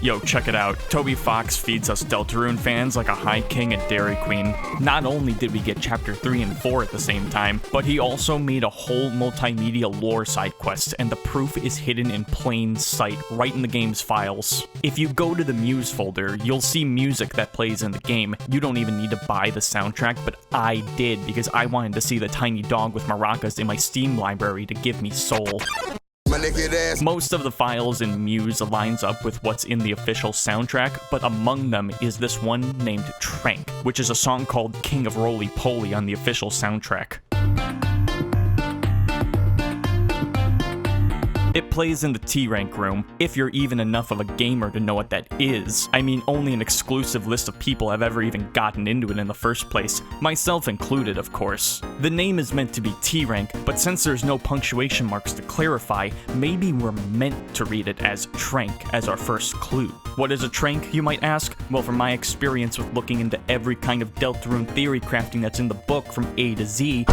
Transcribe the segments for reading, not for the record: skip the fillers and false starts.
Yo, check it out. Toby Fox feeds us Deltarune fans like a high king at Dairy Queen. Not only did we get Chapter 3 and 4 at the same time, but he also made a whole multimedia lore side quest, and the proof is hidden in plain sight, right in the game's files. If you go to the Muse folder, you'll see music that plays in the game. You don't even need to buy the soundtrack, but I did because I wanted to see the tiny dog with maracas in my Steam library to give me soul. Most of the files in Muse lines up with what's in the official soundtrack, but among them is this one named Trank, which is a song called King of Roly Poly on the official soundtrack. It plays in the T-Rank room, if you're even enough of a gamer to know what that is. I mean, only an exclusive list of people have ever even gotten into it in the first place, myself included, of course. The name is meant to be T-Rank, but since there's no punctuation marks to clarify, maybe we're meant to read it as Trank as our first clue. What is a Trank, you might ask? Well, from my experience with looking into every kind of Deltarune theory crafting that's in the book from A to Z,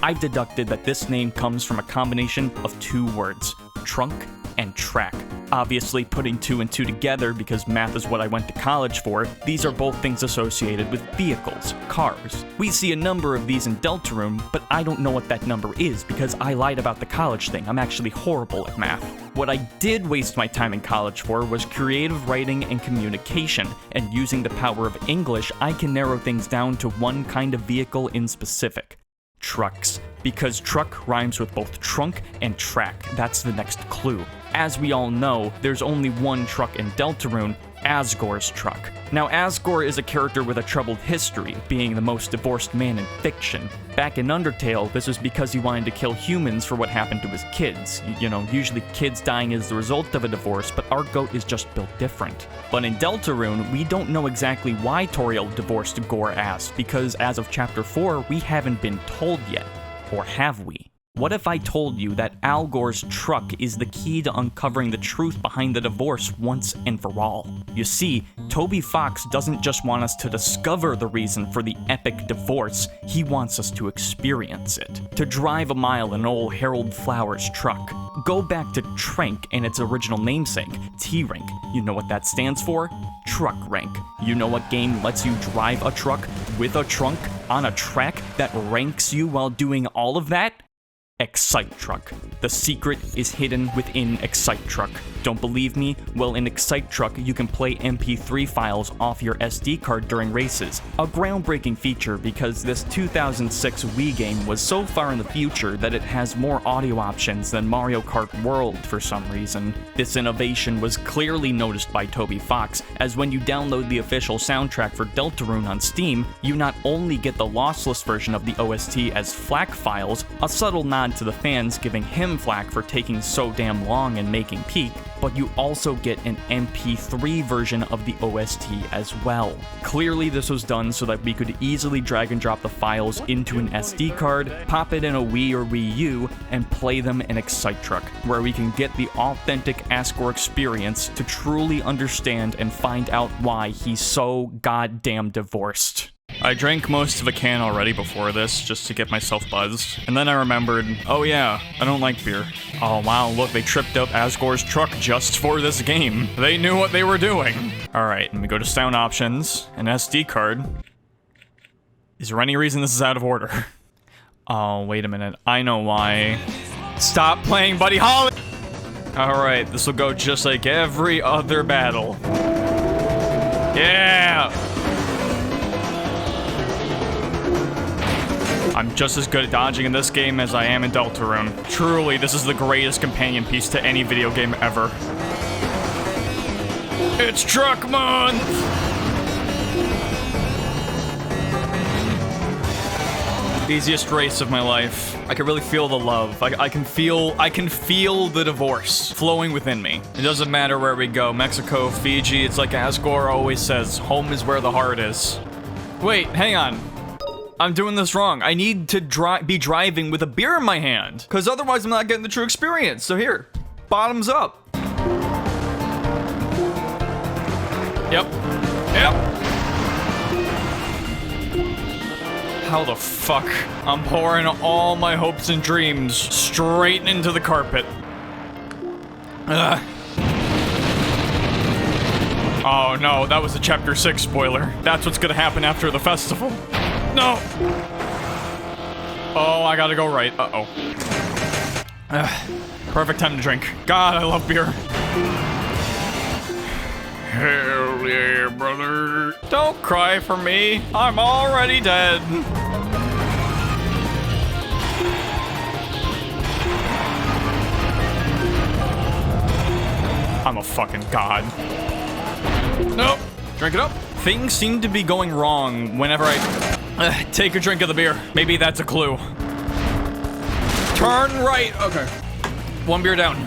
I've deducted that this name comes from a combination of two words: trunk and track. Obviously, putting 2 and 2 together, because math is what I went to college for, these are both things associated with vehicles, cars. We see a number of these in Deltarune, but I don't know what that number is because I lied about the college thing. I'm actually horrible at math. What I did waste my time in college for was creative writing and communication, and using the power of English, I can narrow things down to one kind of vehicle in specific. Trucks. Because truck rhymes with both trunk and track. That's the next clue. As we all know, there's only one truck in Deltarune, Asgore's Truck. Now, Asgore is a character with a troubled history, being the most divorced man in fiction. Back in Undertale, this was because he wanted to kill humans for what happened to his kids. You know, usually kids dying is the result of a divorce, but our goat is just built different. But in Deltarune, we don't know exactly why Toriel divorced Gore-Ass, because as of Chapter 4, we haven't been told yet. Or have we? What if I told you that Asgore's Truck is the key to uncovering the truth behind the divorce once and for all? You see, Toby Fox doesn't just want us to discover the reason for the epic divorce, he wants us to experience it. To drive a mile in old Harold Flowers' truck. Go back to Trank and its original namesake, T-Rank. You know what that stands for? Truck rank. You know what game lets you drive a truck with a trunk on a track that ranks you while doing all of that? Excite Truck. The secret is hidden within Excite Truck. Don't believe me? Well, in Excite Truck, you can play MP3 files off your SD card during races. A groundbreaking feature because this 2006 Wii game was so far in the future that it has more audio options than Mario Kart World for some reason. This innovation was clearly noticed by Toby Fox, as when you download the official soundtrack for Deltarune on Steam, you not only get the lossless version of the OST as FLAC files, a subtle nod to the fans giving him flack for taking so damn long and making peak, but you also get an MP3 version of the OST as well. Clearly this was done so that we could easily drag and drop the files into an SD card, pop it in a Wii or Wii U, and play them in Excite Truck, where we can get the authentic Asgore experience to truly understand and find out why he's so goddamn divorced. I drank most of a can already before this, just to get myself buzzed, and then I remembered, oh yeah, I don't like beer. Oh wow, look, they tripped up Asgore's Truck just for this game. They knew what they were doing. Alright, let me go to sound options, an SD card. Is there any reason this is out of order? Oh, wait a minute, I know why. Stop playing Buddy Holly! Alright, this will go just like every other battle. Yeah! I'm just as good at dodging in this game as I am in Deltarune. Truly, this is the greatest companion piece to any video game ever. It's Truck Month! Easiest race of my life. I can really feel the love. I can feel the divorce flowing within me. It doesn't matter where we go, Mexico, Fiji, it's like Asgore always says, home is where the heart is. Wait, hang on. I'm doing this wrong. I need to be driving with a beer in my hand, because otherwise I'm not getting the true experience. So here, bottoms up. Yep. How the fuck? I'm pouring all my hopes and dreams straight into the carpet. Ugh. Oh no, that was a chapter 6 spoiler. That's what's gonna happen after the festival. No! Oh, I gotta go right. Uh-oh. Perfect time to drink. God, I love beer. Hell yeah, brother. Don't cry for me. I'm already dead. I'm a fucking god. Nope. Drink it up. Things seem to be going wrong whenever I take a drink of the beer. Maybe that's a clue. Turn right. Okay. One beer down.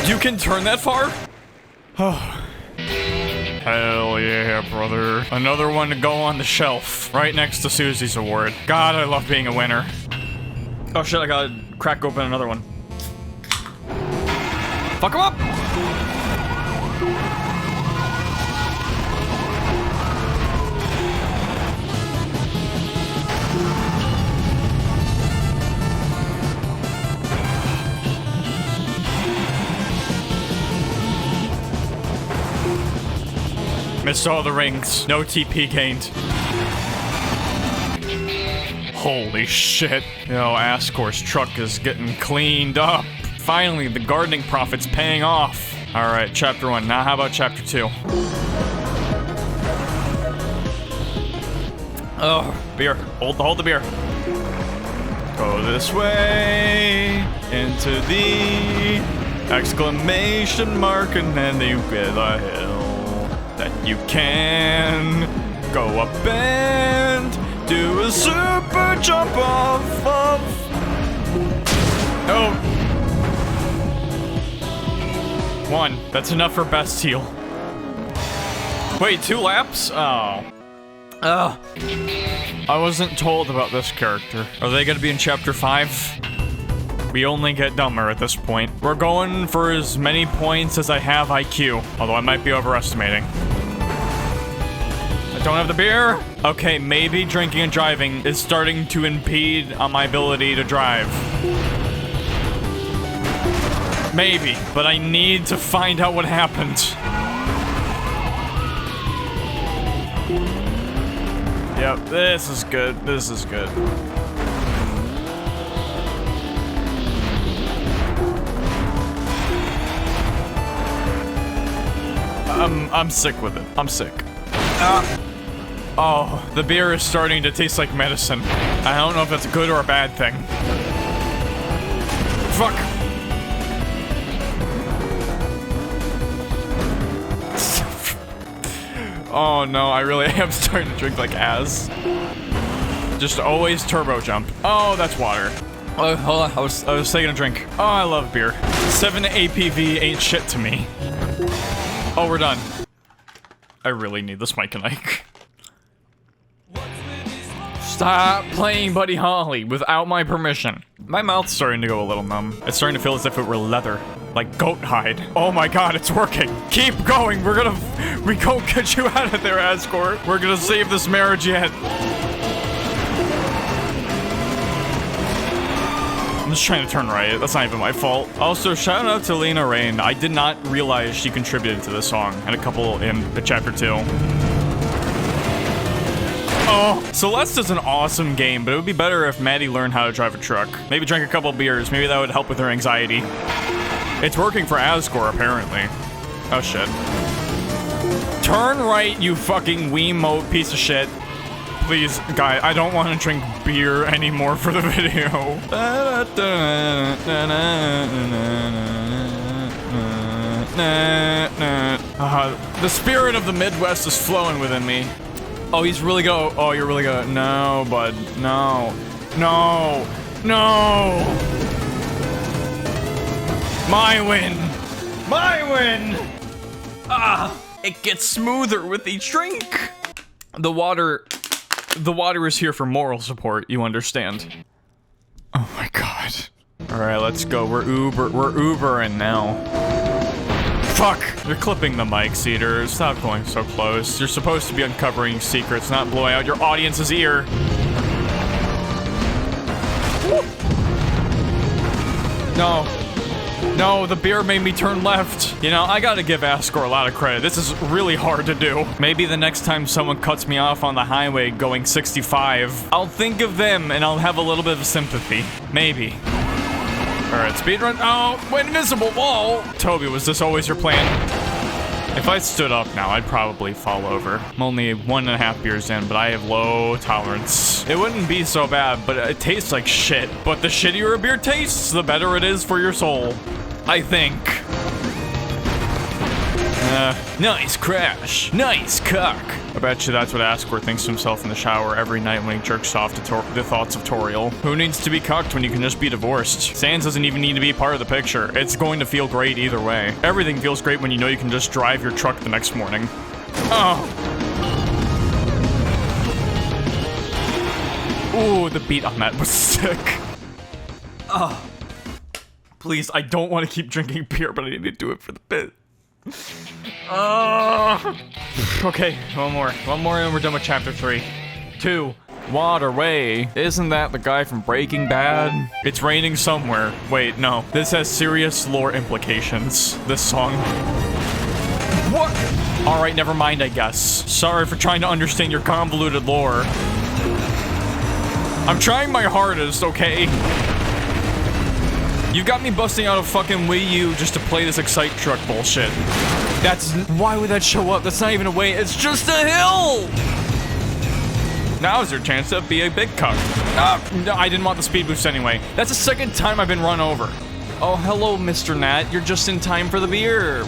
You can turn that far? Oh. Hell yeah, brother. Another one to go on the shelf. Right next to Susie's award. God, I love being a winner. Oh shit, I gotta crack open another one. Fuck him up! Missed all the rings. No TP gained. Holy shit. Yo, Asgore's truck is getting cleaned up. Finally, the gardening profit's paying off. Alright, chapter 1. Now how about chapter 2? Oh, beer. Hold the beer. Go this way. Into the exclamation mark, and then you get a hill that you can go up and do a super jump off of. Oh. 1. That's enough for best heal. Wait, 2 laps? Oh. Ugh. I wasn't told about this character. Are they gonna be in chapter 5? We only get dumber at this point. We're going for as many points as I have IQ, although I might be overestimating. I don't have the beer? Okay, maybe drinking and driving is starting to impede on my ability to drive. Maybe, but I need to find out what happened. Yep, this is good. This is good. I'm sick with it. I'm sick. Oh, the beer is starting to taste like medicine. I don't know if that's a good or a bad thing. Fuck. Oh no, I really am starting to drink like ass. Just always turbo jump. Oh, that's water. Oh, hold on, I was taking a drink. Oh, I love beer. 7 APV ain't shit to me. Oh, we're done. I really need this Mike and Ike. Stop playing Buddy Holly without my permission. My mouth's starting to go a little numb. It's starting to feel as if it were leather. Like goat hide. Oh my god, it's working. Keep going. We go get you out of there, Asgore. We're gonna save this marriage yet. I'm just trying to turn right. That's not even my fault. Also, shout out to Lena Rain. I did not realize she contributed to this song and a couple in the chapter 2. Oh, Celeste is an awesome game, but it would be better if Maddie learned how to drive a truck. Maybe drink a couple beers. Maybe that would help with her anxiety. It's working for Asgore, apparently. Oh, shit. Turn right, you fucking Wiimote piece of shit. Please, guy, I don't want to drink beer anymore for the video. The spirit of the Midwest is flowing within me. Oh, he's really go. Oh, you're really good. No, bud. No. No. No. My win. My win. Ah, it gets smoother with each drink. The water is here for moral support, you understand. Oh my god. Alright, let's go. We're Ubering now. Fuck! You're clipping the mic, Cedar. Stop going so close. You're supposed to be uncovering secrets, not blowing out your audience's ear. No. No, the beer made me turn left. You know, I gotta give Asgore a lot of credit. This is really hard to do. Maybe the next time someone cuts me off on the highway going 65, I'll think of them and I'll have a little bit of sympathy. Maybe. Alright, speedrun. Oh, invisible wall! Toby, was this always your plan? If I stood up now, I'd probably fall over. I'm only 1.5 beers in, but I have low tolerance. It wouldn't be so bad, but it tastes like shit. But the shittier a beer tastes, the better it is for your soul. I think. Nice crash. Nice cock. I bet you that's what Asgore thinks to himself in the shower every night when he jerks off to the thoughts of Toriel. Who needs to be cucked when you can just be divorced? Sans doesn't even need to be part of the picture. It's going to feel great either way. Everything feels great when you know you can just drive your truck the next morning. Oh. Ooh, the beat on that was sick. Oh. Please, I don't want to keep drinking beer, but I need to do it for the bit. Okay, one more and we're done with chapter 3. 2. Waterway. Isn't that the guy from Breaking Bad? It's raining somewhere. Wait, no. This has serious lore implications. This song. What? Alright, never mind, I guess. Sorry for trying to understand your convoluted lore. I'm trying my hardest, okay? You got me busting out a fucking Wii U just to play this Excite Truck bullshit. Why would that show up? That's not even a way, it's just a hill! Now's your chance to be a big cuck. No, I didn't want the speed boost anyway. That's the second time I've been run over. Oh, hello, Mr. Nat. You're just in time for the beer.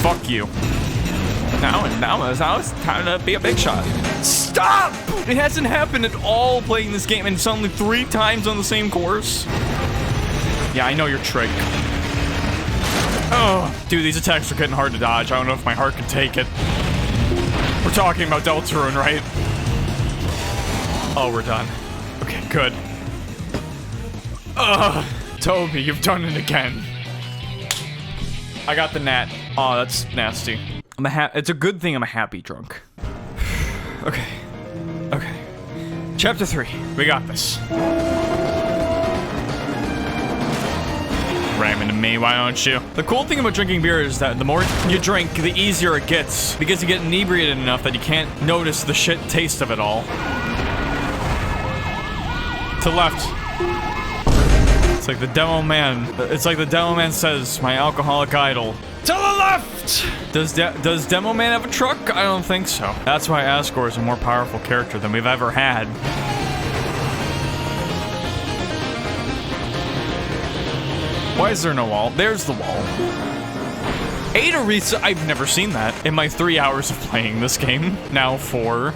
Fuck you. Now it's time to be a big shot. Stop! It hasn't happened at all playing this game, and it's only 3 times on the same course. Yeah, I know your trick. Oh, dude, these attacks are getting hard to dodge. I don't know if my heart can take it. We're talking about Deltarune, right? Oh, we're done. Okay, good. Toby, you've done it again. I got the gnat. Oh, that's nasty. It's a good thing I'm a happy drunk. Okay. Chapter 3. We got this. Ram into me, why don't you? The cool thing about drinking beer is that the more you drink, the easier it gets. Because you get inebriated enough that you can't notice the shit taste of it all. To left. It's like the demo man. It's like the demo man says, my alcoholic idol. To the left! Does Demo Man have a truck? I don't think so. That's why Asgore is a more powerful character than we've ever had. Why is there no wall? There's the wall. Ada Risa, I've never seen that in my 3 hours of playing this game. Now 4.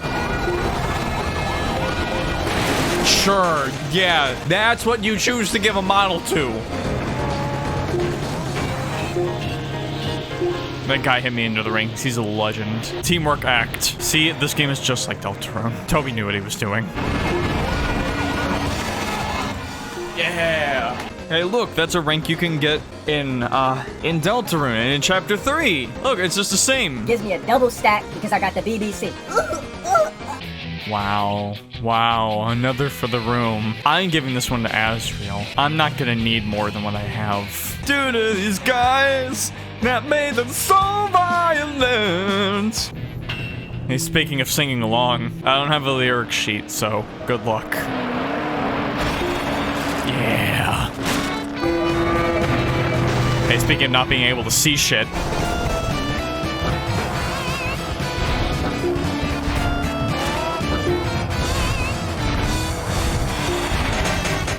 Sure, yeah, that's what you choose to give a model to. That guy hit me into the ring. He's a legend. Teamwork act. See, this game is just like Deltarune. Toby knew what he was doing. Yeah. Hey, look, that's a rank you can get in Deltarune in Chapter 3. Look, it's just the same. Gives me a double stack because I got the BBC. Wow, another for the room. I'm giving this one to Asriel. I'm not gonna need more than what I have. Due to these guys that made them so violent. Hey, speaking of singing along, I don't have a lyric sheet, so good luck. Yeah. Hey, speaking of not being able to see shit.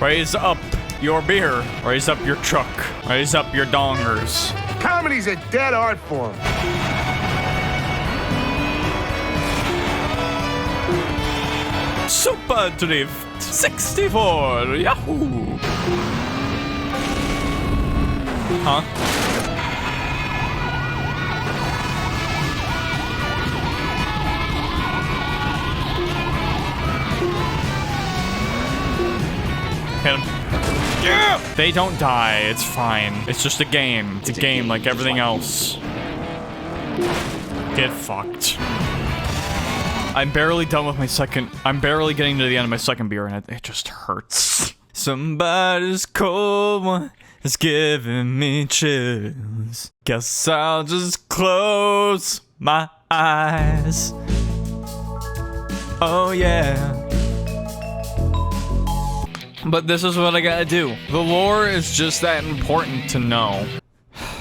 Raise up your beer. Raise up your truck. Raise up your dongers. Comedy's a dead art form. Super Drift 64. Yahoo! Huh? Hit him. Yeah! They don't die, it's fine. It's just a game. It's a game like everything else. Get fucked. I'm barely done with my second. I'm barely getting to the end of my second beer and it just hurts. Somebody's cold one It's giving me chills. Guess I'll just close my eyes. Oh yeah. But this is what I gotta do. The lore is just that important to know.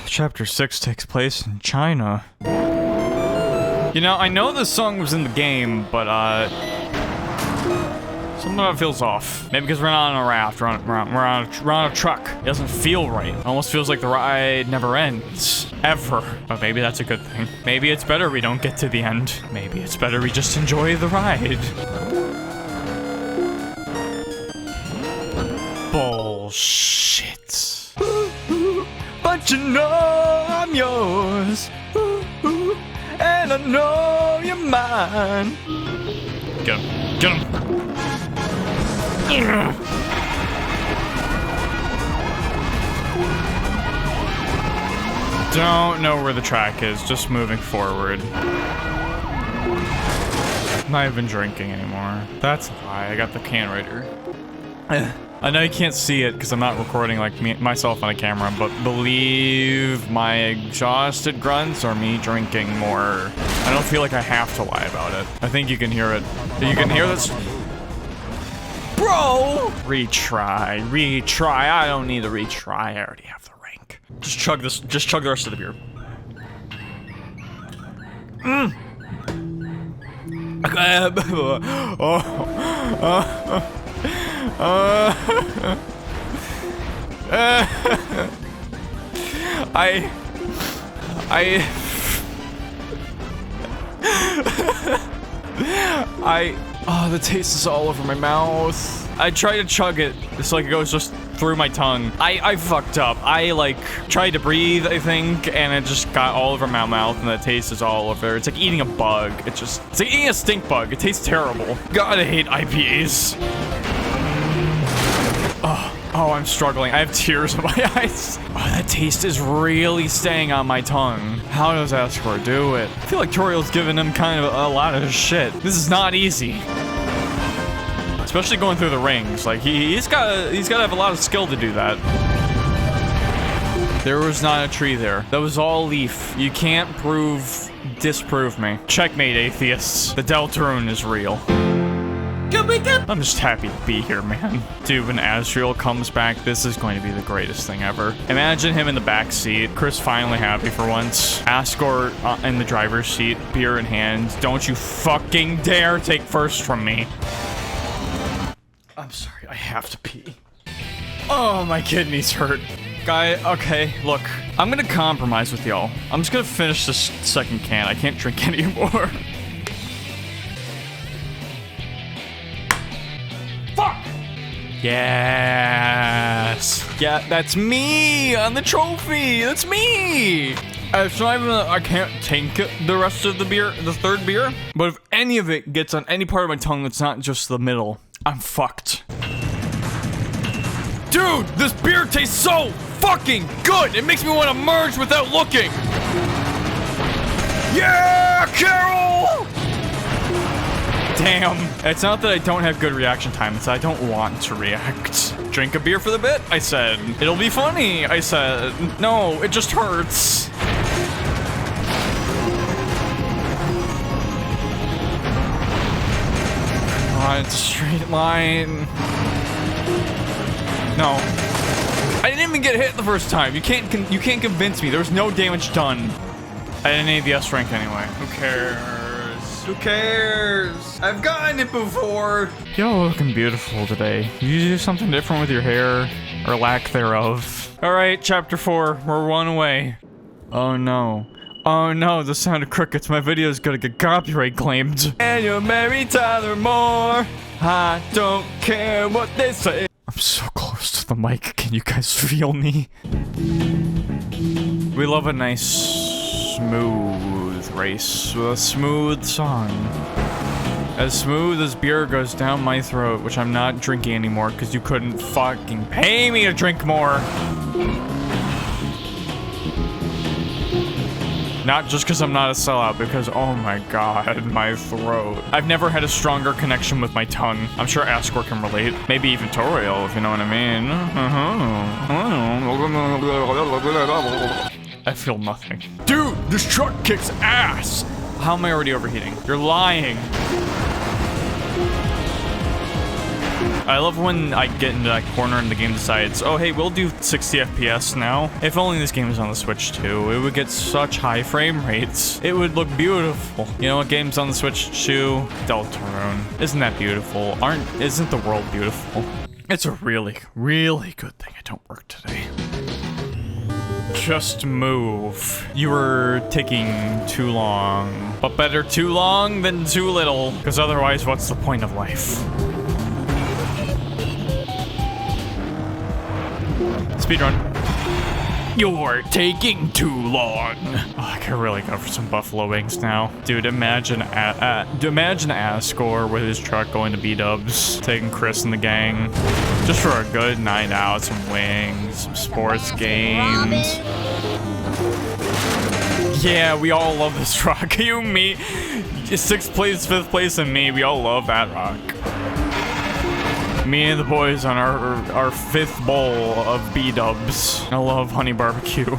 Chapter 6 takes place in China. You know, I know this song was in the game, but something about it feels off. Maybe because we're not on a raft, we're on a truck. It doesn't feel right. It almost feels like the ride never ends. Ever. But maybe that's a good thing. Maybe it's better we don't get to the end. Maybe it's better we just enjoy the ride. Bullshit. But you know I'm yours. And I know you're mine. Get him. Get him. Don't know where the track is, just moving forward. Not even drinking anymore. That's a lie, I got the can right here. I know you can't see it because I'm not recording like myself on a camera, but believe my exhausted grunts are me drinking more. I don't feel like I have to lie about it. I think you can hear it. You can hear this. Bro! Retry. I don't need a retry. I already have the rank. Just chug this. Just chug the rest of the beer. Oh, the taste is all over my mouth. I try to chug it. It's like it goes just through my tongue. I fucked up. I like tried to breathe, I think, and it just got all over my mouth, and the taste is all over. It's like eating a bug. It's like eating a stink bug. It tastes terrible. God, I hate IPAs. Oh, I'm struggling. I have tears in my eyes. Oh, that taste is really staying on my tongue. How does Asgore do it? I feel like Toriel's giving him kind of a lot of shit. This is not easy. Especially going through the rings. Like, he's gotta have a lot of skill to do that. There was not a tree there. That was all leaf. You can't disprove me. Checkmate, atheists. The Deltarune is real. I'm just happy to be here, man. Dude, when Asriel comes back, this is going to be the greatest thing ever. Imagine him in the back seat. Chris finally happy for once. Asgore in the driver's seat, beer in hand. Don't you fucking dare take first from me. I'm sorry, I have to pee. Oh, my kidneys hurt. Guy, okay, look. I'm gonna compromise with y'all. I'm just gonna finish this second can. I can't drink anymore. Fuck! Yes! Yeah, that's me on the trophy! That's me! It's not even I can't tank the rest of the beer, the third beer. But if any of it gets on any part of my tongue that's not just the middle, I'm fucked. Dude, this beer tastes so fucking good! It makes me want to merge without looking! Yeah, Carol! Damn. It's not that I don't have good reaction time, it's that I don't want to react. Drink a beer for the bit, I said. It'll be funny, I said. No, it just hurts. Come on, it's a straight line. No. I didn't even get hit the first time. You can't convince me. There was no damage done. I didn't need the S rank anyway. Who cares? Who cares? I've gotten it before. Y'all looking beautiful today. You do something different with your hair, or lack thereof. All right, chapter 4. We're one away. Oh no. Oh no, the sound of crickets. My video is gonna get copyright claimed. And you're Mary Tyler Moore. I don't care what they say. I'm so close to the mic. Can you guys feel me? We love a nice, smooth race with a smooth song. As smooth as beer goes down my throat, which I'm not drinking anymore because you couldn't fucking pay me to drink more. Not just because I'm not a sellout, because, oh my god, my throat. I've never had a stronger connection with my tongue. I'm sure Asgore can relate. Maybe even Toriel, if you know what I mean. I feel nothing. Dude, this truck kicks ass! How am I already overheating? You're lying. I love when I get into that corner and the game decides, oh hey, we'll do 60 FPS now. If only this game was on the Switch too, it would get such high frame rates. It would look beautiful. You know what game's on the Switch too? Deltarune. Isn't that beautiful? Isn't the world beautiful? It's a really, really good thing I don't work today. Just move. You were taking too long. But better too long than too little, because otherwise what's the point of life? Speedrun. You're taking too long. Oh, I could really go for some buffalo wings now. Dude, imagine Asgore with his truck going to B-dubs, taking Chris and the gang. Just for a good night out, some wings, some sports games. Yeah, we all love this rock. You, me, 6th place, 5th place, and me. We all love that rock. Me and the boys on our 5th bowl of B-dubs. I love honey barbecue.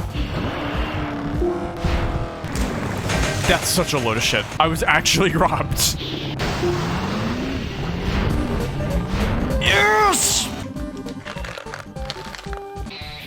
That's such a load of shit. I was actually robbed. Yes!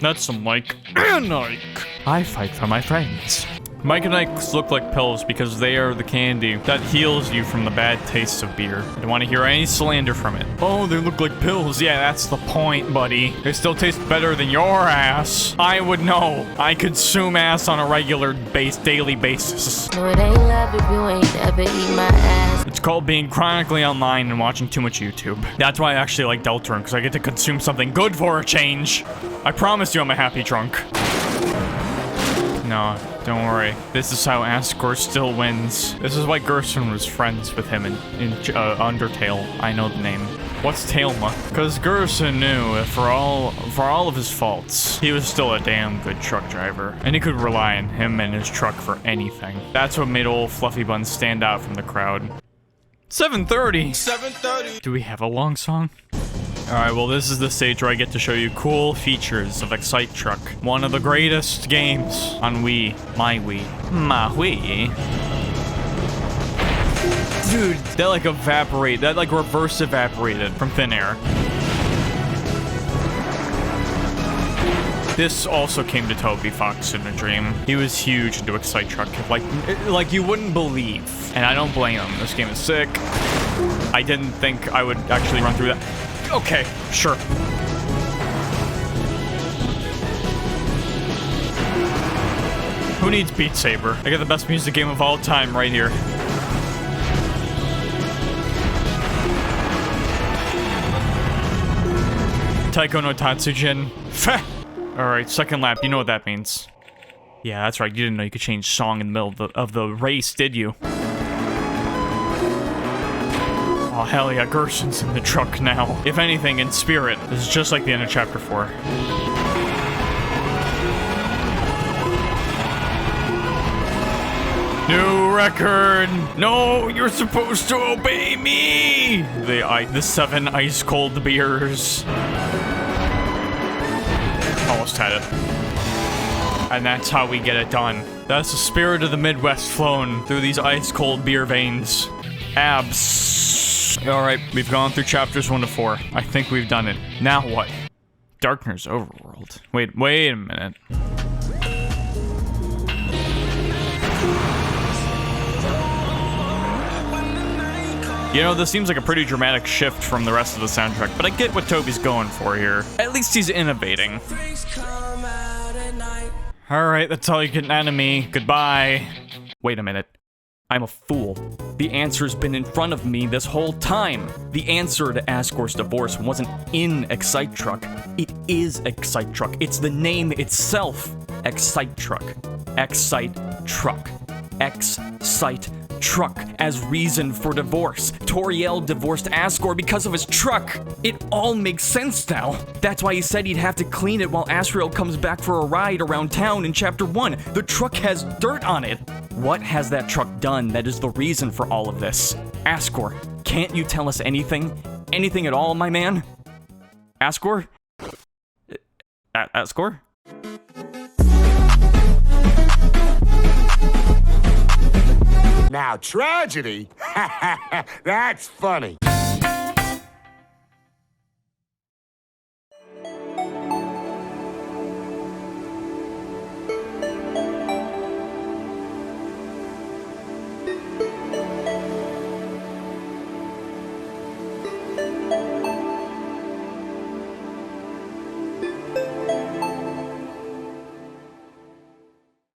That's some Mike and Ike. I fight for my friends. Mike and Ike look like pills because they are the candy that heals you from the bad taste of beer. I don't want to hear any slander from it. Oh, they look like pills. Yeah, that's the point, buddy. They still taste better than your ass. I would know. I consume ass on a regular daily basis. No, it ain't love if you ain't ever eat my ass. It's called being chronically online and watching too much YouTube. That's why I actually like Deltarune, because I get to consume something good for a change. I promise you I'm a happy drunk. No, don't worry. This is how Asgore still wins. This is why Gerson was friends with him in Undertale. I know the name. What's Tailma? Because Gerson knew that for all of his faults, he was still a damn good truck driver. And he could rely on him and his truck for anything. That's what made old Fluffy Bun stand out from the crowd. 7:30! 7:30! Do we have a long song? Alright, well this is the stage where I get to show you cool features of Excite Truck. One of the greatest games on Wii. My Wii. My Wii. Dude, that like reverse evaporated from thin air. This also came to Toby Fox in a dream. He was huge into Excite Truck, like you wouldn't believe. And I don't blame him, this game is sick. I didn't think I would actually run through that. Okay, sure. Who needs Beat Saber? I got the best music game of all time right here. Taiko no Tatsujin. Alright, second lap, you know what that means. Yeah, that's right, you didn't know you could change song in the middle of the race, did you? Oh, hell yeah, Gerson's in the truck now. If anything, in spirit. This is just like the end of Chapter 4. New record! No, you're supposed to obey me! The 7 ice-cold beers. Almost had it. And that's how we get it done. That's the spirit of the Midwest flown through these ice-cold beer veins. Abs. Alright, we've gone through chapters 1 to 4. I think we've done it. Now what? Darkner's overworld. Wait a minute. You know, this seems like a pretty dramatic shift from the rest of the soundtrack, but I get what Toby's going for here. At least he's innovating. Alright, that's all you get out of me. Goodbye. Wait a minute. I'm a fool. The answer's been in front of me this whole time. The answer to Asgore's divorce wasn't in Excite Truck. It is Excite Truck. It's the name itself. Excite Truck. Excite Truck. Excite Truck as reason for divorce. Toriel divorced Asgore because of his truck. It all makes sense now. That's why he said he'd have to clean it while Asriel comes back for a ride around town in Chapter 1. The truck has dirt on it. What has that truck done that is the reason for all of this? Asgore, can't you tell us anything? Anything at all, my man? Asgore? Asgore? Now, tragedy? That's funny.